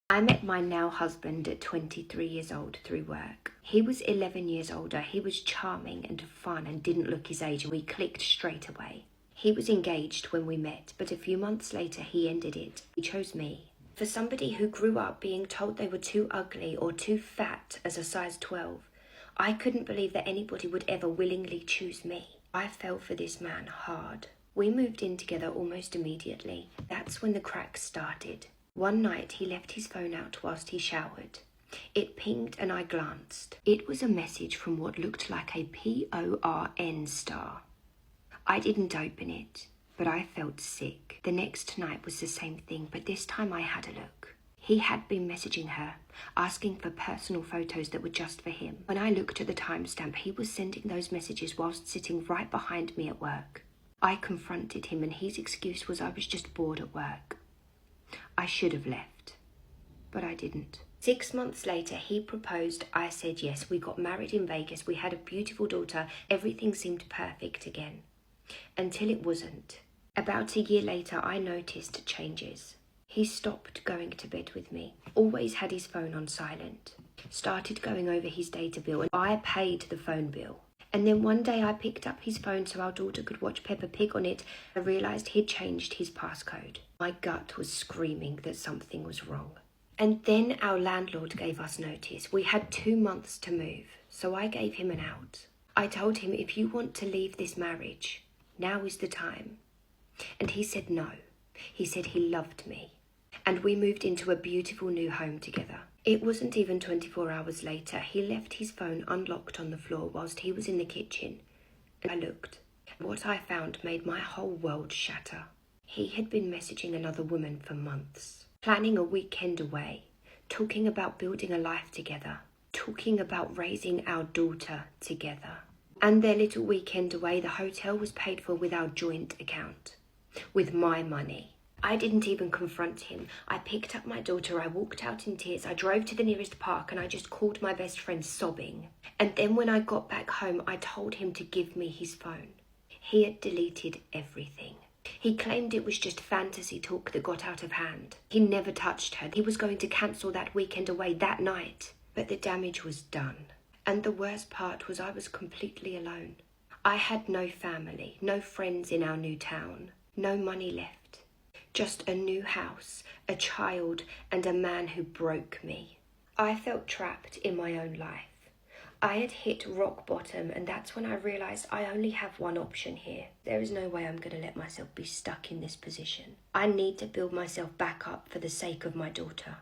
I met my now husband at 23 years old through work. He was 11 years older. He was charming and fun and didn't look his age, and we clicked straight away. He was engaged when we met, but a few months later he ended it. He chose me. For somebody who grew up being told they were too ugly or too fat as a size 12, I couldn't believe that anybody would ever willingly choose me. I fell for this man hard. We moved in together almost immediately. That's when the cracks started. One night he left his phone out whilst he showered. It pinged and I glanced. It was a message from what looked like a PORN star. I didn't open it, but I felt sick. The next night was the same thing, but this time I had a look. He had been messaging her, asking for personal photos that were just for him. When I looked at the timestamp, he was sending those messages whilst sitting right behind me at work. I confronted him and his excuse was I was just bored at work. I should have left, but I didn't. 6 months later, he proposed. I said yes. We got married in Vegas. We had a beautiful daughter. Everything seemed perfect again. Until it wasn't. About a year later, I noticed changes. He stopped going to bed with me. Always had his phone on silent. Started going over his data bill and I paid the phone bill. And then one day I picked up his phone so our daughter could watch Peppa Pig on it. I realised he'd changed his passcode. My gut was screaming that something was wrong. And then our landlord gave us notice. We had 2 months to move, so I gave him an out. I told him, if you want to leave this marriage, now is the time. And he said no. He said he loved me. And we moved into a beautiful new home together. It wasn't even 24 hours later. He left his phone unlocked on the floor whilst he was in the kitchen. And I looked. What I found made my whole world shatter. He had been messaging another woman for months, planning a weekend away, talking about building a life together, talking about raising our daughter together. And their little weekend away, the hotel was paid for with our joint account, with my money. I didn't even confront him. I picked up my daughter, I walked out in tears, I drove to the nearest park and I just called my best friend sobbing. And then when I got back home, I told him to give me his phone. He had deleted everything. He claimed it was just fantasy talk that got out of hand. He never touched her. He was going to cancel that weekend away that night. But the damage was done. And the worst part was I was completely alone. I had no family, no friends in our new town, no money left. Just a new house, a child, and a man who broke me. I felt trapped in my own life. I had hit rock bottom, and that's when I realised I only have one option here. There is no way I'm going to let myself be stuck in this position. I need to build myself back up for the sake of my daughter.